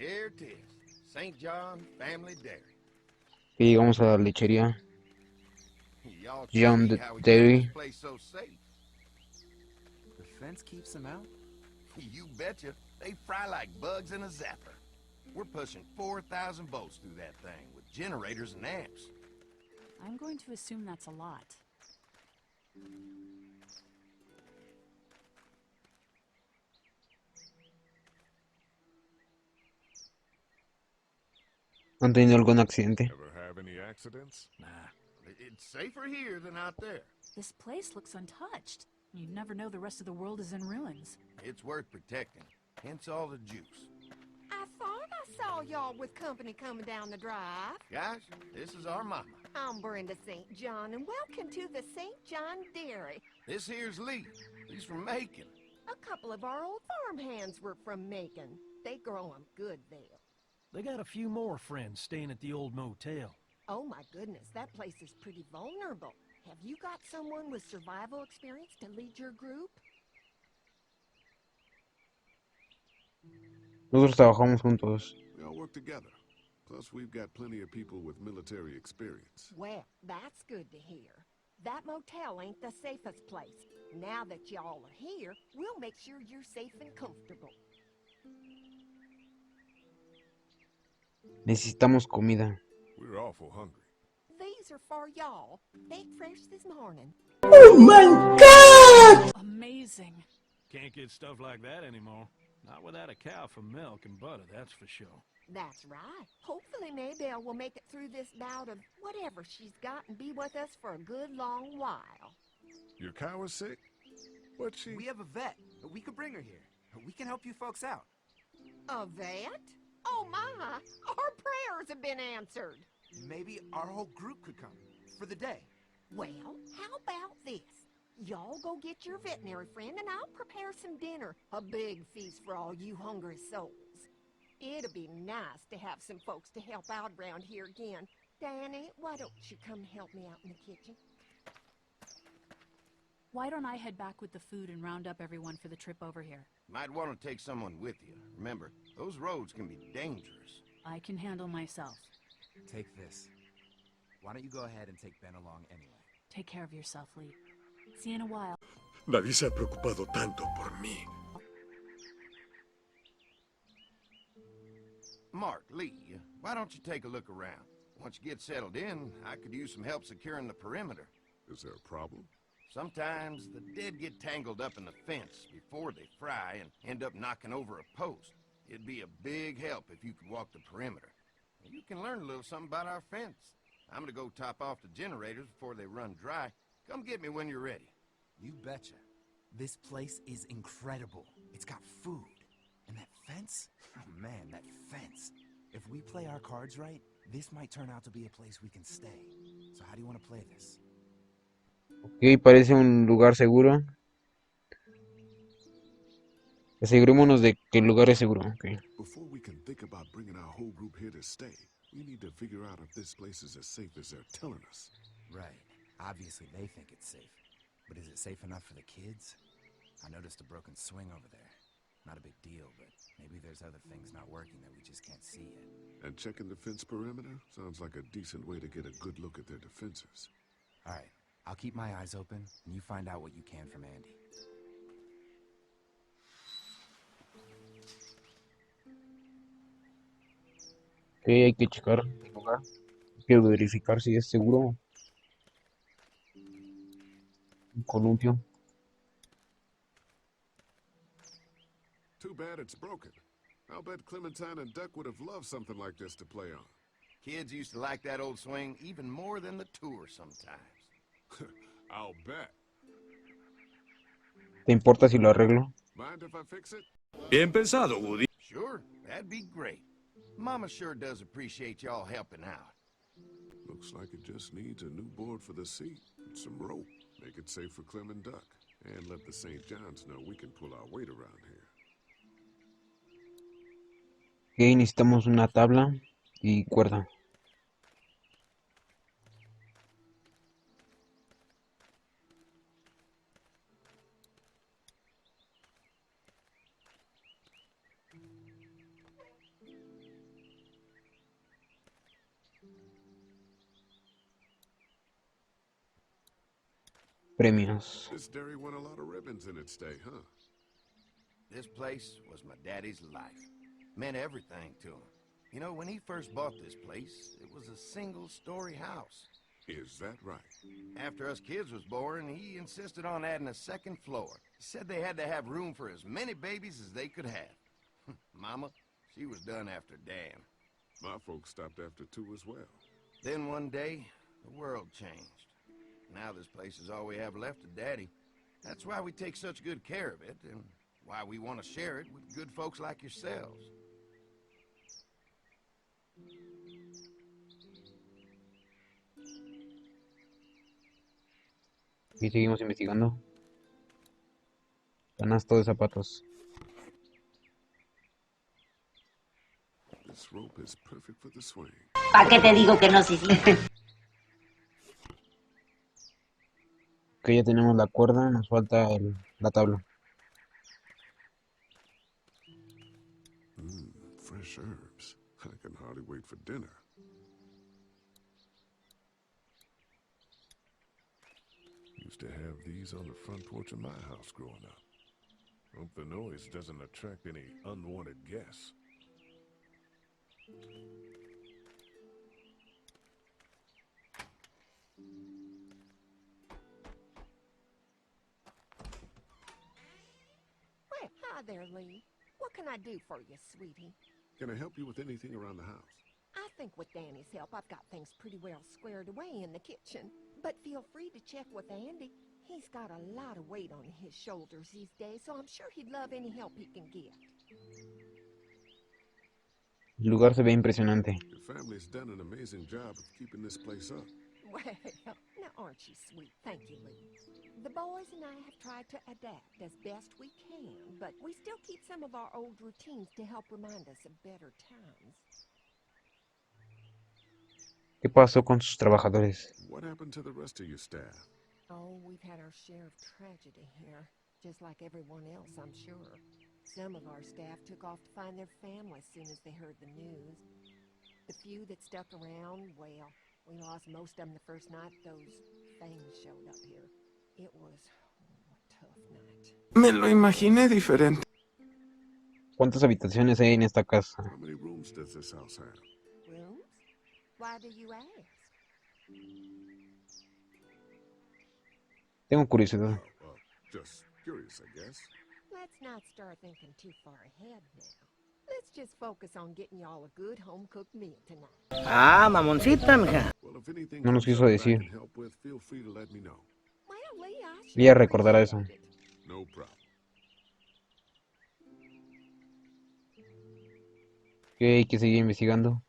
Here it is. St. John Family Dairy. Y llegamos a la lechería Y'all should John see how we keep Dairy. this place so safe. The fence keeps them out? You betcha. They fry like bugs in a zapper. We're pushing 4,000 volts through that thing with generators and amps. I'm going to assume that's a lot. ¿Han tenido algún accidente? Ever have any accidents? Nah, it's safer here than out there. This place looks untouched. You never know the rest of the world is in ruins. It's worth protecting, hence all the juice. I thought I saw y'all with company coming down the drive. Guys, this is our mama. I'm Brenda St. John, and welcome to the St. John Dairy. This here's Lee. He's from Macon. A couple of our old farmhands were from Macon. They grow 'em good there. They got a few more friends staying at the old motel. Oh my goodness, that place is pretty vulnerable. Have you got someone with survival experience to lead your group? Nosotros trabajamos juntos. We all work together. Plus, we've got plenty of people with military experience. Well, that's good to hear. That motel ain't the safest place. Now that y'all are here, we'll make sure you're safe and comfortable. Necesitamos comida. We're awful hungry. These are for y'all. Baked fresh this morning. Amazing. Can't get stuff like that anymore. Not without a cow for milk and butter, that's for sure. That's right. Hopefully Maybelle will make it through this bout of whatever she's got and be with us for a good long while. Your cow is sick? What's she? We have a vet. We could bring her here. We can help you folks out. A vet? Oh my! Our prayers have been answered. Maybe our whole group could come for the day. Well, how about this? Y'all go get your veterinary friend and I'll prepare some dinner. A big feast for all you hungry souls. It'll be nice to have some folks to help out around here again. Danny, why don't you come help me out in the kitchen? Why don't I head back with the food and round up everyone for the trip over here? Might want to take someone with you. Remember, those roads can be dangerous. I can handle myself. Take this. Why don't you go ahead and take Ben along anyway? Take care of yourself, Lee. See you in a while. Nadie se ha preocupado tanto por mí. Mark, Lee, why don't you take a look around? Once you get settled in, I could use some help securing the perimeter. Is there a problem? Sometimes the dead get tangled up in the fence before they fry and end up knocking over a post. It'd be a big help if you could walk the perimeter. You can learn a little something about our fence. I'm gonna go top off the generators before they run dry. Come get me when you're ready. You betcha. This place is incredible. It's got food. And that fence? Oh man, that fence. If we play our cards right, this might turn out to be a place we can stay. So how do you want to play this? Ok, parece un lugar seguro. Asegurémonos de que el lugar es seguro. Okay. Before we can think about bringing our whole group here to stay, we need to figure out if this place is as safe as they're telling us. Right. Obviously they think it's safe. But is it safe enough for the kids? I noticed a broken swing over there. Not a big deal, but maybe there's other things not working that we just can't see yet. And checking the fence perimeter sounds like a decent way to get a good look at their defenses. All right. I'll keep my eyes open, and you find out what you can from Andy. Ok, hay que checar el lugar. Hay que verificar si es seguro. Un columpio. Too bad it's broken. I'll bet Clementine and Duck would have loved something like this to play on. Kids used to like that old swing even more than the tour sometimes. I'll bet. ¿Te importa si lo arreglo? Mind if I fix it? Bien pensado, Woody. Sure, that'd be great. Mama sure does appreciate y'all helping out. Looks like it just needs a new board for the seat and some rope. Make it safe for Clem and Duck. And let the St. John's know we can pull our weight around here. Ok, necesitamos una tabla y cuerda. premios. This dairy won a lot of ribbons in its day, huh? This place was my daddy's life. Meant everything to him. You know, when he first bought this place, it was a single-story house. Is that right? After us kids was born, he insisted on adding a second floor. He said they had to have room for as many babies as they could have. Mama, she was done after Dan. My folks stopped after 2 as well. Then one day, the world changed. Now this place is all we have left of Daddy. That's why we take such good care of it, and why we want to share it with good folks like yourselves. Y seguimos investigando. Canasto de zapatos. This rope is perfect for the swing. ¿Para qué te digo que no, sí, sí? Ok, ya tenemos la cuerda, nos falta la tabla. Fresh herbs. I can hardly wait for dinner. Used to have these on the front porch of my house growing up. Hope the noise doesn't attract any unwanted guests. Well, hi there, Lee. What can I do for you, sweetie? Can I help you with anything around the house? I think with Danny's help, I've got things pretty well squared away in the kitchen. But feel free to check with Andy. He's got a lot of weight on his shoulders these days, so I'm sure he'd love any help he can get. El lugar se ve impresionante. Your family's done an amazing job of keeping this place up. Well, now aren't you sweet? Thank you, Lee. The boys and I have tried to adapt as best we can, but we still keep some of our old routines to help remind us of better times. ¿Qué pasó con sus trabajadores? What happened to the rest of your staff? Oh, we've had our share of tragedy here, just like everyone else, I'm sure. Some of our staff took off to find their families as soon as they heard the news. The few that stuck around, well, we lost most of them the first night those things showed up here. It was a tough night. Me lo imaginé diferente. ¿Cuántas habitaciones hay en esta casa? How many rooms does this house have? Rooms? Why do you ask? Tengo curiosidad. Just curious, I guess. Let's not start thinking too far ahead now. Let's just focus on getting y'all a good home-cooked meal tonight. Ah, mamoncita, mija. Well, if anything No nos comes quiso up that I decir. can help with, feel free to let me know. Well, Lee, I Ella sure recordará eso. appreciate it. No problem. Ok, hay que seguir investigando.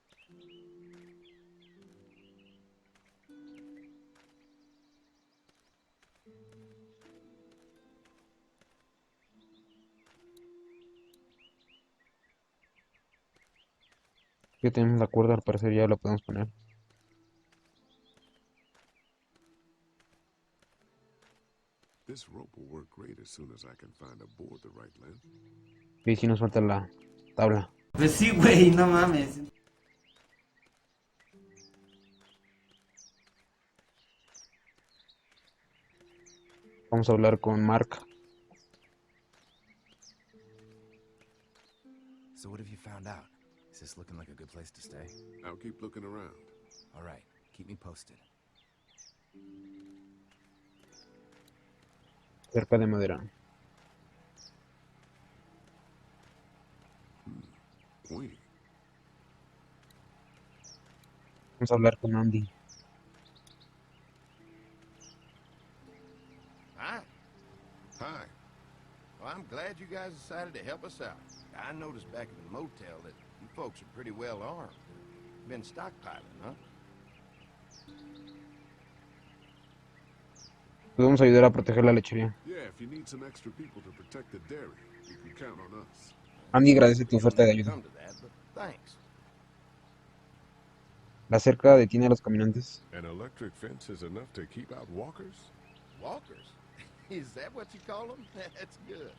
Ya tenemos la cuerda, al parecer ya la podemos poner. This rope will work great as soon as I can find a board the right length. Y si nos falta la tabla. Pues sí, güey, no mames. Vamos a hablar con Mark. So what have you found out? Is this looking like a good place to stay? I'll keep looking around. All right, keep me posted. Cerca de madera. Queen. Vamos a hablar con Andy. Hi. Hi. Well, I'm glad you guys decided to help us out. I noticed back at the motel that you folks are pretty well armed. Been stockpiling, huh? Pues vamos a ayudar a proteger la lechería. Yeah, if you need some extra people to protect the dairy, you can count on us. Andy agradece tu oferta de ayuda. Come to that, but thanks. La cerca detiene a los caminantes. An electric fence is enough to keep out walkers? Walkers? Is that what you call them? That's good.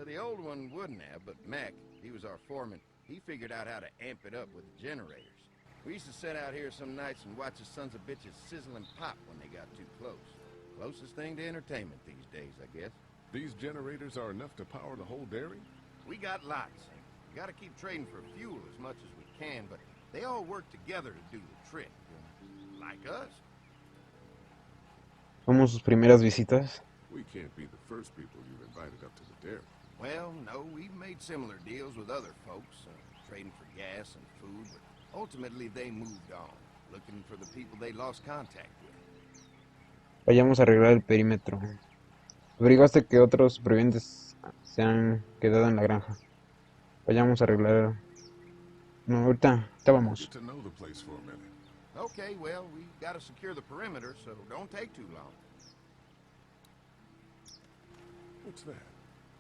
The old one wouldn't have, but Mac, he was our foreman. He figured out how to amp it up with the generators. We used to sit out here some nights and watch the sons of bitches sizzle and pop when they got too close. Closest thing to entertainment these days, I guess. These generators are enough to power the whole dairy? We got lots. We gotta keep trading for fuel as much as we can, but they all work together to do the trick. Like us. Somos sus primeras visitas. We can't be the first people you've invited up to the dairy. Well, no, we've made similar deals with other folks, trading for gas and food, but ultimately they moved on, looking for the people they lost contact with. Vayamos a arreglar el perímetro. Averiguaste que otros supervivientes se han quedado en la granja. Vayamos a arreglar... No, ahorita vamos. Get to know the place for a minute. Okay, well, we gotta secure the perimeter, so don't take too long. What's that?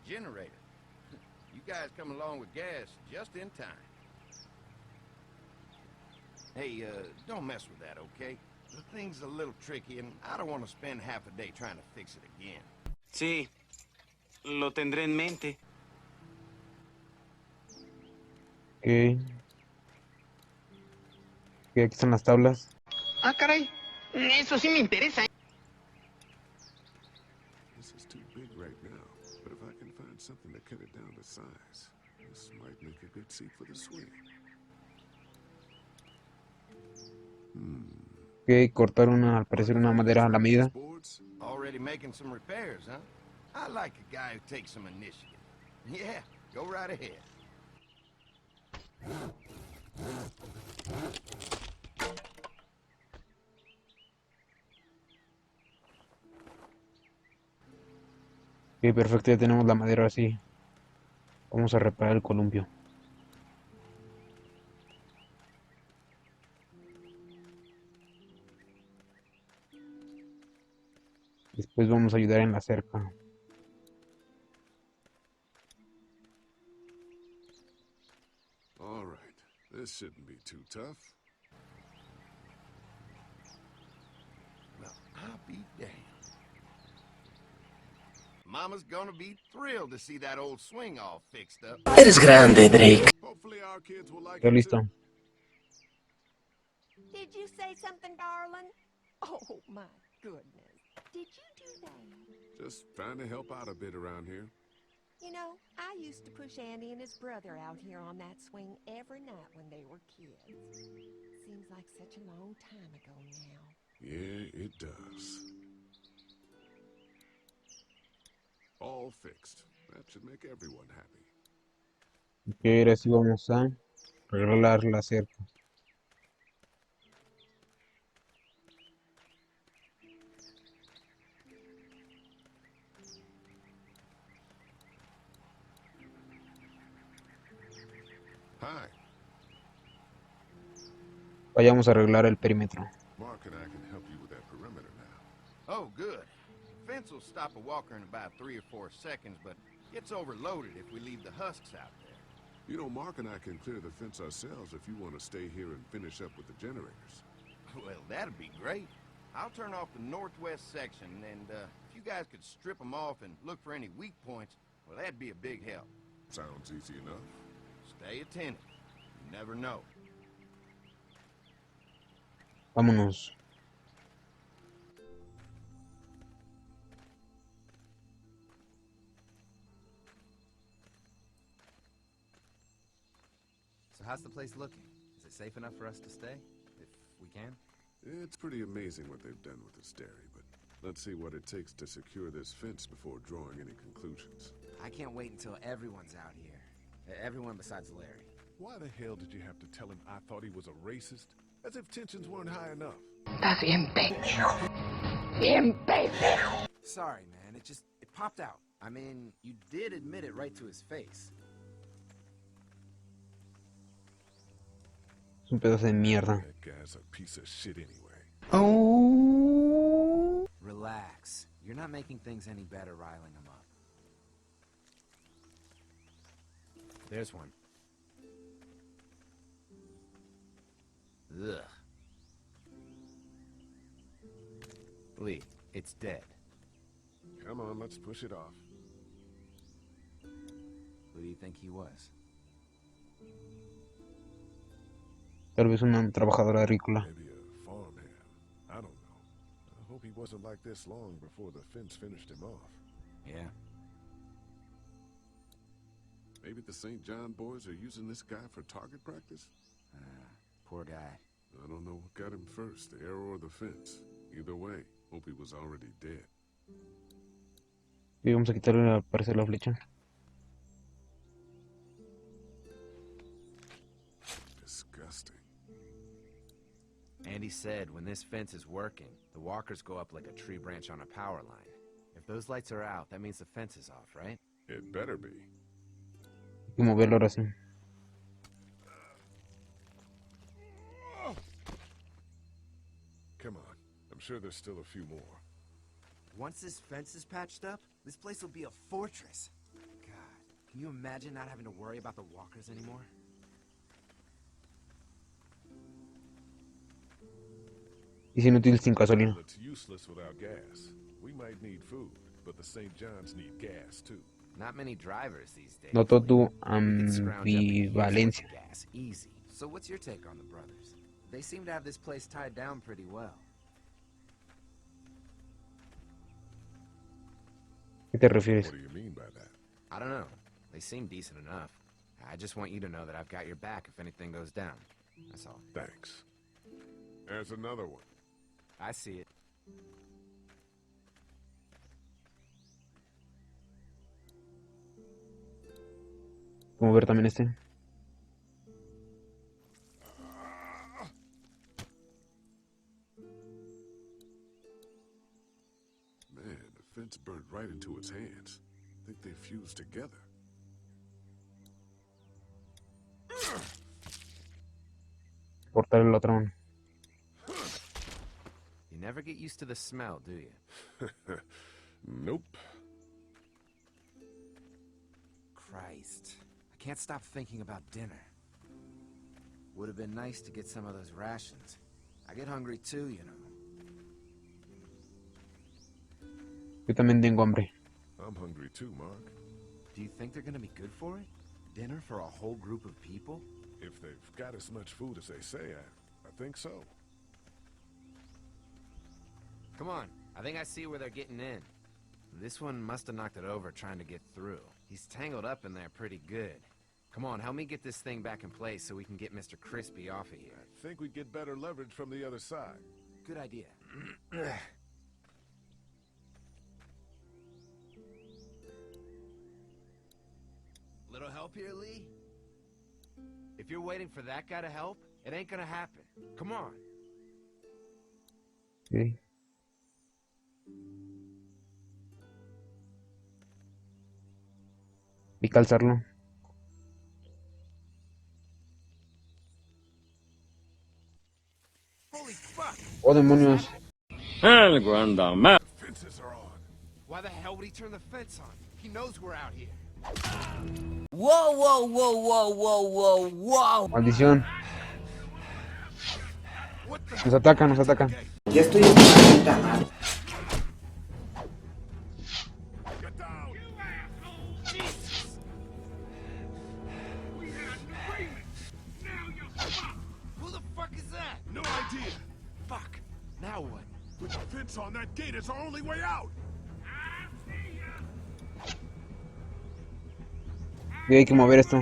Generator. You guys come along with gas just in time. Hey, don't mess with that, okay? The thing's a little tricky, and I don't want to spend half a day trying to fix it again. Sí, lo tendré en mente. Ok. Ok, aquí están las tablas. Ah, caray. Eso sí me interesa. This is too big right now, but if I can find something to cut it down to size, this might make a good seat for the swing. Ok, cortar al parecer una madera a la medida. Already making some repairs, huh? I like a guy who takes some initiative. Yeah, go right ahead. Ok, perfecto, ya tenemos la madera así. Vamos a reparar el columpio. Después vamos a ayudar en la cerca. All right, this shouldn't be too tough. Well, I'll be damned. Mama's gonna be thrilled to see that old swing all fixed up. Eres grande, Drake. Hopefully our kids will like Ya it listo. too. Did you say something, darling? Oh, my goodness. Did you do that? Just trying to help out a bit around here. You know, I used to push Andy and his brother out here on that swing every night when they were kids. Seems like such a long time ago now. Yeah, it does. All fixed. That should make everyone happy. Ok, ahora sí vamos a arreglar la cerca. Hi. Vayamos a arreglar el perímetro. Mark and I can help you with that perimeter now. Oh, good. Fence will stop a walker in about 3 or 4 seconds, but gets overloaded if we leave the husks out there. You know, Mark and I can clear the fence ourselves if you want to stay here and finish up with the generators. Well, that'd be great. I'll turn off the northwest section, and if you guys could strip them off and look for any weak points, well, that'd be a big help. Sounds easy enough. Stay attentive. You never know. Vámonos. So how's the place looking? Is it safe enough for us to stay? If we can? It's pretty amazing what they've done with this dairy, but let's see what it takes to secure this fence before drawing any conclusions. I can't wait until everyone's out here. Everyone besides Larry. Why the hell did you have to tell him I thought he was a racist? As if tensions weren't high enough. Estás bien pendejo. Bien pendejo. Sorry, man. It popped out. I mean, you did admit it right to his face. Es un pedazo de mierda. That guy's a piece of shit anyway. Oh. Relax. You're not making things any better riling him up. There's one. Ugh. Lee, it's dead. Come on, let's push it off. Who do you think he was? Tal vez una trabajadora agrícola. Maybe a farmhand. I don't know. I hope hope he wasn't like this long before the fence finished him off. Yeah. Maybe the St. John boys are using this guy for target practice? Poor guy. I don't know what got him first, the arrow or the fence. Either way, hope he was already dead. Y vamos a quitarle al parecer la flecha. Disgusting. Andy said when this fence is working, the walkers go up like a tree branch on a power line. If those lights are out, that means the fence is off, right? It better be. Hay que moverlo ahora sí. Come on. I'm sure there's still a few more. Once this fence is patched up, this place will be a fortress. God, can you imagine not having to worry about the walkers anymore? Es inútil sin gasolina. Well, it's useless without gas. We might need food, but the St. John's need gas too. Not many drivers these days. Noto tu We can scrounge up a huge ambivalencia. bunch of gas, easy. So what's your take on the brothers? They seem to have this place tied down pretty well. ¿Qué te refieres? What do you mean by that? I don't know. They seem decent enough. I just want you to know that I've got your back if anything goes down. That's all. Thanks. There's another one. I see it. Vamos a ver también este. Man, the fence burned right into its hands. I think they fused together. Cortar el otro mano. You never get used to the smell, do you? Nope. Christ. I can't stop thinking about dinner. Would have been nice to get some of those rations. I get hungry too, you know. Yo también tengo hambre. I'm hungry too, Mark. Do you think they're gonna be good for it? Dinner for a whole group of people? If they've got as much food as they say, I think so. Come on, I think I see where they're getting in. This one must have knocked it over trying to get through. He's tangled up in there pretty good. Come on, help me get this thing back in place so we can get Mr. Crispy off of here. I think we'd get better leverage from the other side. Good idea. Little help here, Lee? If you're waiting for that guy to help, it ain't gonna happen. Come on. Okay. Y calzarlo. Holy fuck! Oh, demonios. Fences are on. Why the hell would he turn the fence on? He knows we're out here. Whoa, whoa, whoa, whoa, whoa, whoa, whoa. Maldición. Nos atacan, nos atacan. Ya estoy en la puta madre. Get down! Who the fuck is that? No idea. Fuck. Now what? With the fence on, that gate is our only way out. Y hay que mover esto.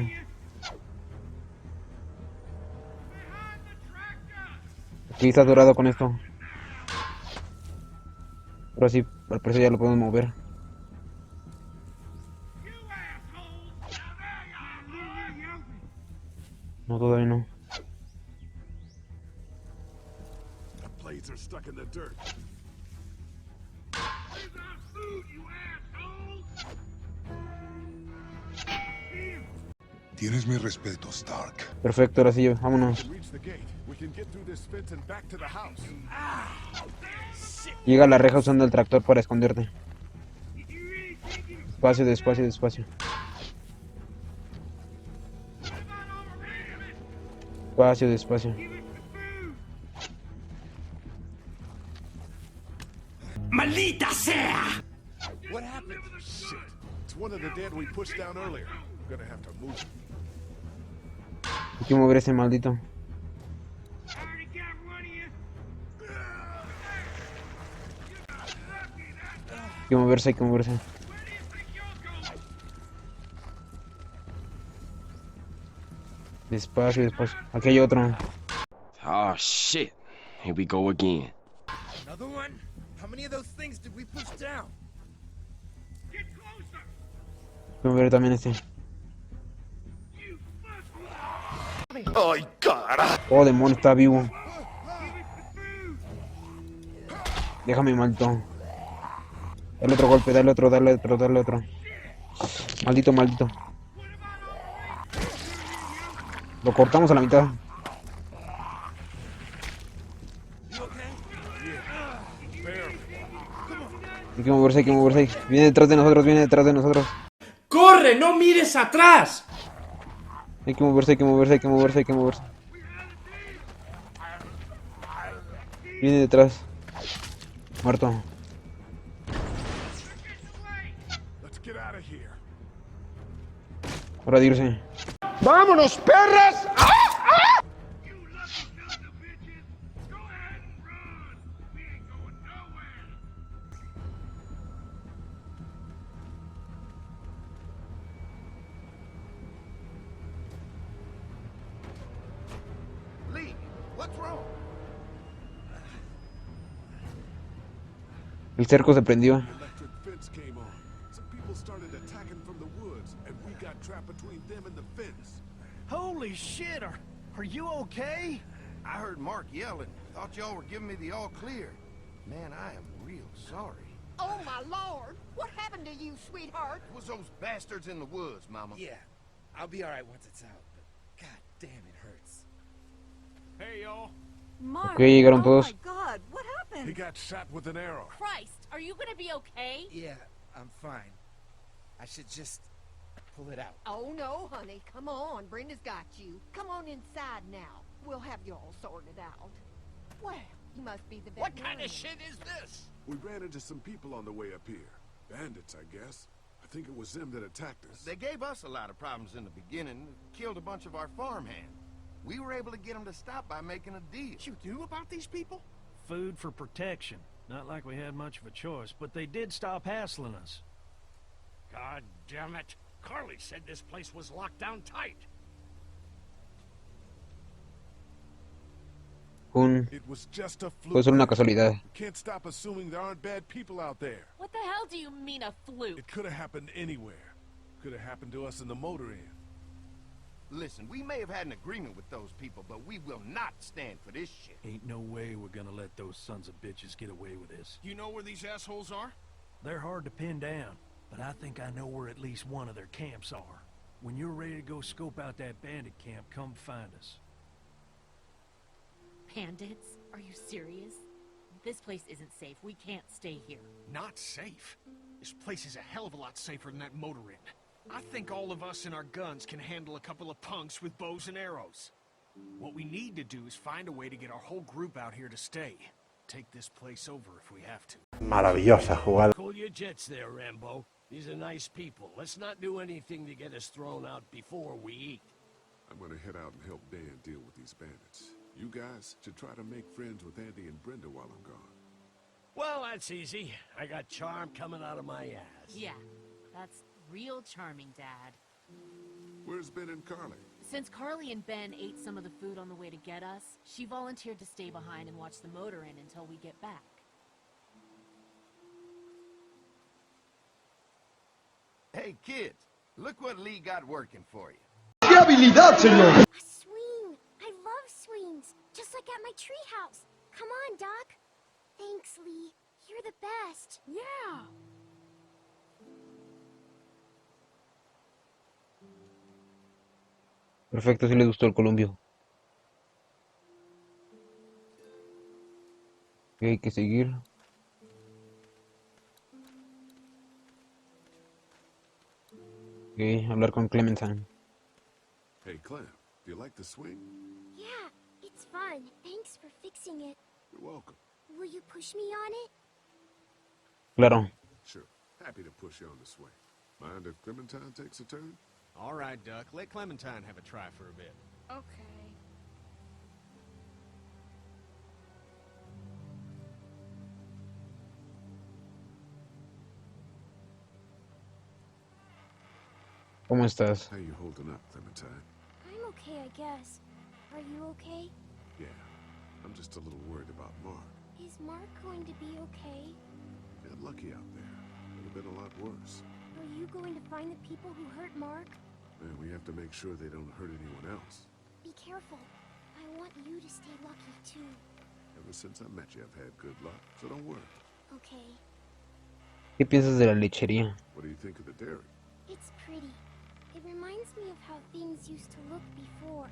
Aquí está dorado con esto. Pero sí, al precio ya lo podemos mover. No, todavía no. The blades are stuck in the dirt. Tienes mi respeto, Stark. Perfecto, ahora sí, vámonos. Reach the gate. We can get through this fence and back to the house. Llega a la reja usando el tractor para esconderte. Despacio, despacio, despacio. Despacio, despacio. ¡Maldita sea! What happened? Shit. It's one of the dead we pushed down earlier. Gonna have to move. Hay que mover ese maldito. Hay que moverse, hay que moverse. Despacio, despacio. Aquí hay otro. Oh shit. Here we go again. Another one? How many of those things did we push down? Hay que mover también este. Ay, cara. Oh, demonio, está vivo. Déjame, maldito. Dale otro golpe, dale otro, dale otro, dale otro. Maldito, maldito. Lo cortamos a la mitad. Hay que moverse, hay que moverse. Viene detrás de nosotros, viene detrás de nosotros. ¡Corre! ¡No mires atrás! Hay que moverse, hay que moverse, hay que moverse, hay que moverse. Viene detrás. Muerto. Hora de irse. ¡Vámonos, perras! Lee, what's wrong? El cerco se prendió. Electric fence came on. Some people started attacking from the woods, and we got trapped between them and the fence. Holy shit, are you okay? I heard Mark yelling. Thought y'all were giving me the all clear. Man, I am real sorry. Oh, my Lord! What happened to you, sweetheart? It was those bastards in the woods, Mama. Yeah, I'll be alright once it's out, but god damn, it hurts. Hey, y'all. Mark, Ok, llegaron Oh todos. my God, what He happened? got shot with an arrow. Christ, are you gonna be okay? Yeah, I'm fine. I should just pull it out. Oh no, honey, come on. Brenda's got you. Come on inside now. We'll have you all sorted out. Well, you must be the What kind veterinarian. of shit is this? We ran into some people on the way up here. Bandits, I guess. I think it was them that attacked us. They gave us a lot of problems in the beginning. Killed a bunch of our farmhands. We were able to get them to stop by making a deal. What you knew about these people? Food for protection. Not like we had much of a choice, but they did stop hassling us. God damn it. Carly said this place was locked down tight. It was just a Fue fluke. solo una casualidad. We can't stop assuming there aren't bad people out there. What the hell do you mean a fluke? It could have happened anywhere. Could have happened to us in the motor inn. Listen, we may have had an agreement with those people, but we will not stand for this shit. Ain't no way we're gonna let those sons of bitches get away with this. You know where these assholes are? They're hard to pin down, but I think I know where at least one of their camps are. When you're ready to go scope out that bandit camp, come find us. Bandits? Are you serious? This place isn't safe. We can't stay here. Not safe. This place is a hell of a lot safer than that motor inn. I think all of us and our guns can handle a couple of punks with bows and arrows. What we need to do is find a way to get our whole group out here to stay. Take this place over if we have to. Maravillosa jugada. Cool your jets there, Rambo. These are nice people. Let's not do anything to get us thrown out before we eat. I'm gonna head out and help Dan deal with these bandits. You guys should try to make friends with Andy and Brenda while I'm gone. Well, that's easy. I got charm coming out of my ass. Yeah, that's real charming, Dad. Where's Ben and Carly? Since Carly and Ben ate some of the food on the way to get us, she volunteered to stay behind and watch the motor inn until we get back. Hey, kids, look what Lee got working for you. ¡Qué habilidad, señor! A swing! I love swings, just like at my treehouse. Come on, Doc. Thanks, Lee. You're the best. Yeah. Perfecto, si les gustó el columpio. Ok, hay que seguir. Ok, hablar con Clementine. Hey, Clem, do you like the swing? Yeah, it's fun. Thanks for fixing it. You're welcome. Will you push me on it? Claro. Sure. Happy to push you on the swing. Mind if Clementine takes a turn? All right, Duck. Let Clementine have a try for a bit. Okay. ¿Cómo estás? How you holding up, Clementine? I'm okay, I guess. Are you okay? Yeah, I'm just a little worried about Mark. Is Mark going to be okay? Got lucky out there. Could have been a lot worse. Are you going to find the people who hurt Mark? And we have to make sure they don't hurt anyone else. Be careful. I want you to stay lucky, too. Ever since I met you, I've had good luck, so don't worry. Okay. ¿Qué piensas de la lechería? What do you think of the dairy? It's pretty. It reminds me of how things used to look before.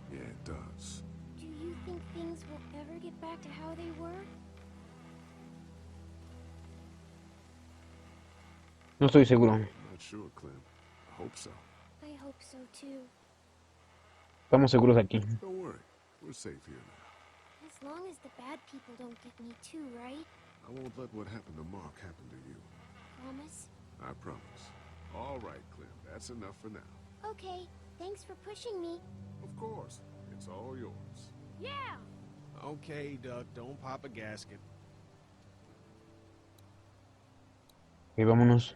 Yeah, it does. Do you think things will ever get back to how they were? No estoy seguro. I'm not sure, Clem. I hope so. I hope so, too. Estamos seguros aquí. Don't worry. We're safe here now. As long as the bad people don't get me too, right? I won't let what happened to Mark happen to you. Promise? I promise. All right, Clem. That's enough for now. Okay. Thanks for pushing me. Of course. It's all yours. Yeah! Okay, Duck, don't pop a gasket. Ok, vámonos.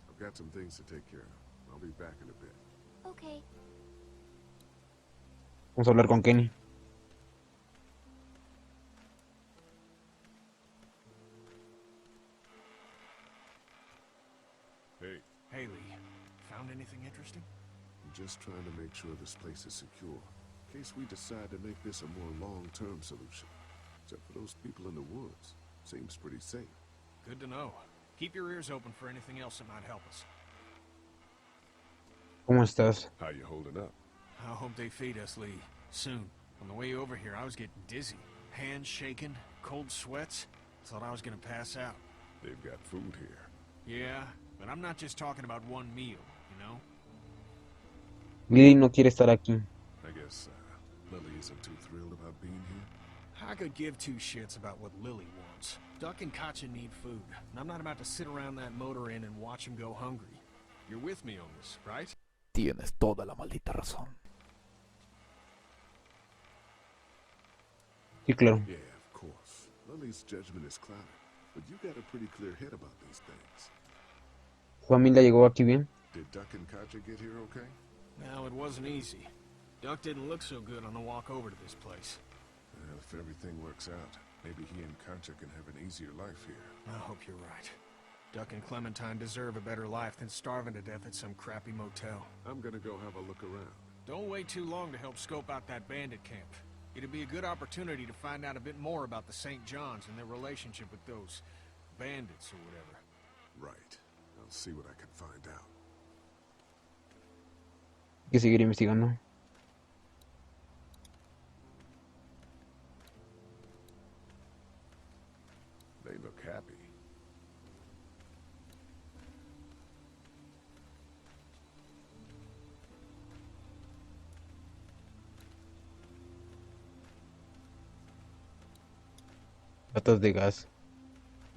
I've got some things to take care of. I'll be back in a bit. Okay. Vamos a hablar con Kenny. Hey. Hey, Lee. Found anything interesting? I'm just trying to make sure this place is secure, in case we decide to make this a more long-term solution. Except for those people in the woods. Seems pretty safe. Good to know. Keep your ears open for anything else that might help us. ¿Cómo estás? How you holding up? I hope they feed us, Lee. Soon. On the way over here, I was getting dizzy. Hands shaking, cold sweats. Thought I was gonna pass out. They've got food here. Yeah, but I'm not just talking about one meal, you know? Lily no quiere estar aquí. I guess Lily isn't too thrilled about being here. I could give two shits about what Lily wants. Duck and Katja need food, and I'm not about to sit around that motor inn and watch them go hungry. You're with me on this, right? Tienes toda la maldita razón. Sí, claro. Yeah, of course. Lily's judgment is clouded, but you got a pretty clear head about these things. ¿Su familia llegó aquí bien? Did Duck and Katja get here okay? No, it wasn't easy. Duck didn't look so good on the walk over to this place. Well, if everything works out, maybe he and Katja can have an easier life here. I hope you're right. Duck and Clementine deserve a better life than starving to death at some crappy motel. I'm gonna go have a look around. Don't wait too long to help scope out that bandit camp. It'd be a good opportunity to find out a bit more about the St. John's and their relationship with those bandits or whatever. Right. I'll see what I can find out. Hay que seguir investigando. They look happy. Latas de gas.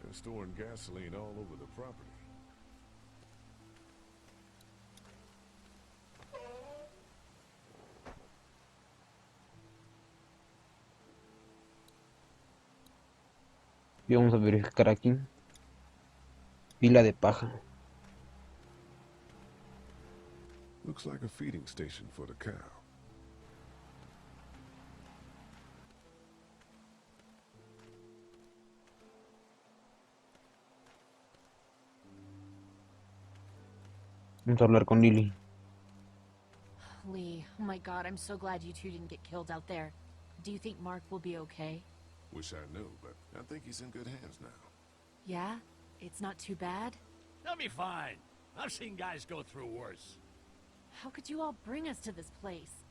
They're storing gasoline all over the property. Y vamos a verificar aquí. Pila de paja. Looks like a feeding station for the cow. Vamos a hablar con Lily. Lee, oh my god, I'm so glad you two didn't get killed out there. Do you think Mark will be okay? Wish I knew, but I think he's in good hands now. Yeah? It's not too bad? They'll be fine. I've seen guys go through worse. How could you all bring us to this place?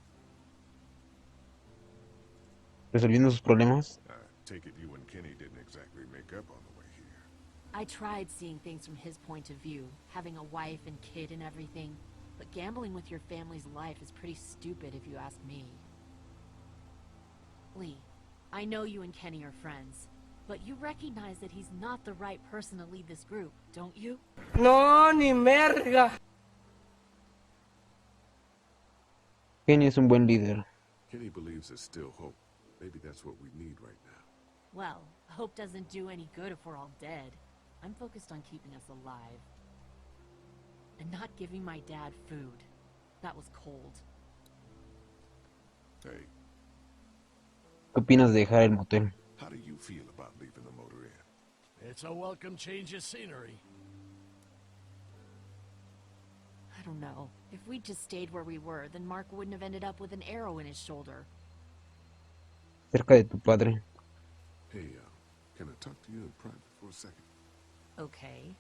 Resolviendo sus problemas. I take it you and Kenny didn't exactly make up on the way here. I tried seeing things from his point of view, having a wife and kid and everything, but gambling with your family's life is pretty stupid if you ask me. Lee, I know you and Kenny are friends, but you recognize that he's not the right person to lead this group, don't you? No, ni merga. Kenny es un buen líder. Kenny believes there's still hope. Maybe that's what we need right now. Well, hope doesn't do any good if we're all dead. I'm focused on keeping us alive. and not giving my dad food. That was cold. Hey, ¿Qué opinas de dejar el motel? how do you feel about leaving the motor inn? It's a welcome change of scenery. I don't know. If we'd just stayed where we were, then Mark wouldn't have ended up with an arrow in his shoulder. Cerca de tu padre. Hey, can I talk to you in private for a second? Okay.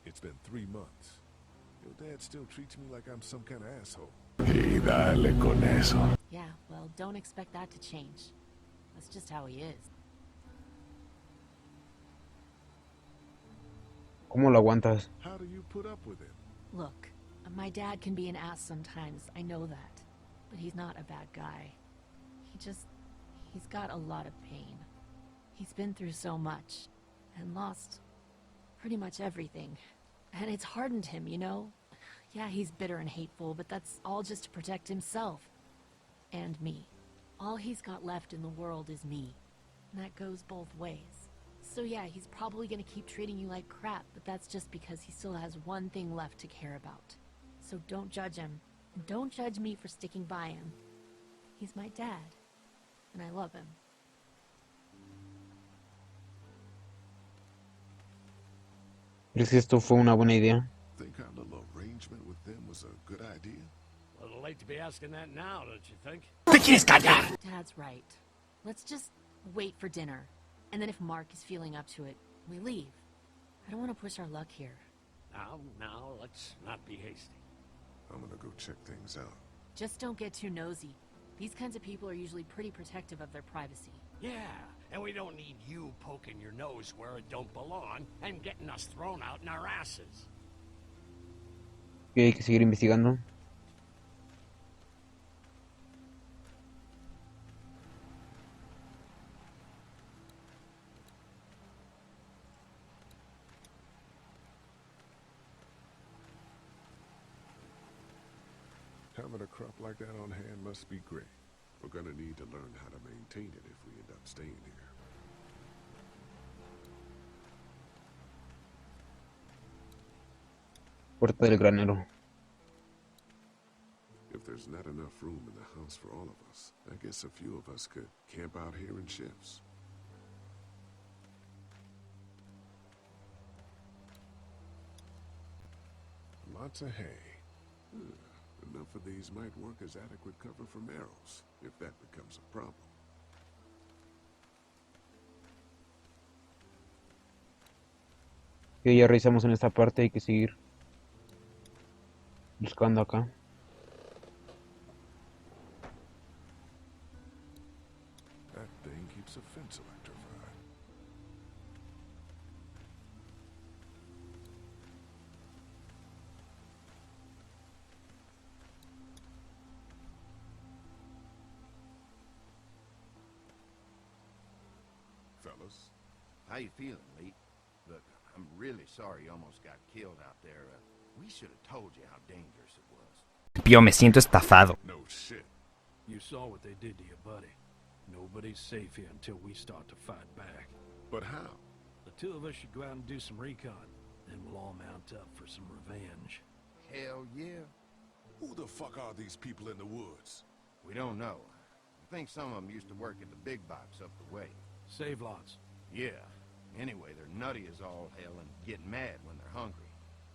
It's been 3 months. Your dad still treats me like I'm some kind of asshole. Y dale con eso. Yeah, well, don't expect that to change. That's just how he is. ¿Cómo lo aguantas? How do you put up with it? Look, my dad can be an ass sometimes, I know that. But he's not a bad guy. He's got a lot of pain. He's been through so much, and lost pretty much everything. And it's hardened him, you know? Yeah, he's bitter and hateful, but that's all just to protect himself. And me. All he's got left in the world is me. And that goes both ways. So yeah, he's probably gonna keep treating you like crap, but that's just because he still has one thing left to care about. So don't judge him. And don't judge me for sticking by him. He's my dad. And I love him. ¿Crees que esto fue una buena idea? Think our little arrangement with them was a good idea? A little late to be asking that now, don't you think? Dad's right. Let's just wait for dinner. And then if Mark is feeling up to it, we leave. I don't want to push our luck here. Now, let's not be hasty. I'm gonna go check things out. Just don't get too nosy. These kinds of people are usually pretty protective of their privacy. Yeah, and we don't need you poking your nose where it don't belong and getting us thrown out in our asses. Y hay que seguir investigando. Having a crop like that on hand must be great. We're gonna need to learn how to maintain it if we end up staying here. Puerta del granero. If there's not enough room in the house for all of us, I guess a few of us could camp out here in shifts. Lots of hay. Enough of these might work as adequate cover from arrows, if that becomes a problem. Que ya revisamos en esta parte, hay que seguir buscando acá. That thing keeps a fence electrified. Fellas, How you feeling, Lee? Look, I'm really sorry you almost got killed out there. We should have told you how dangerous it was. Yo me siento estafado. no shit. You saw what they did to your buddy. Nobody's safe here until we start to fight back. But how? The two of us should go out and do some recon. Then we'll all mount up for some revenge. Hell yeah. Who the fuck are these people in the woods? We don't know. I think some of them used to work at the big box up the way. Save lots. Yeah. Anyway, they're nutty as all hell and get mad when they're hungry.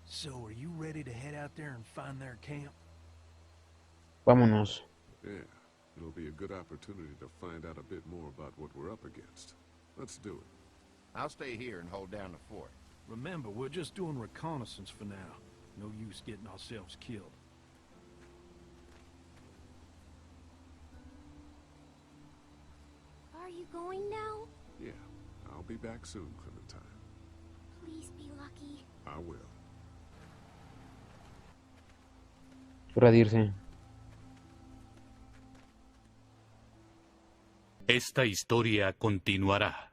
So are you ready to head out there and find their camp? Vámonos. Yeah, it'll be a good opportunity to find out a bit more about what we're up against. Let's do it. I'll stay here and hold down the fort. Remember, we're just doing reconnaissance for now. No use getting ourselves killed. Are you going now? Yeah, I'll be back soon, Clementine. Please be lucky. I will. Hora de irse. Esta historia continuará.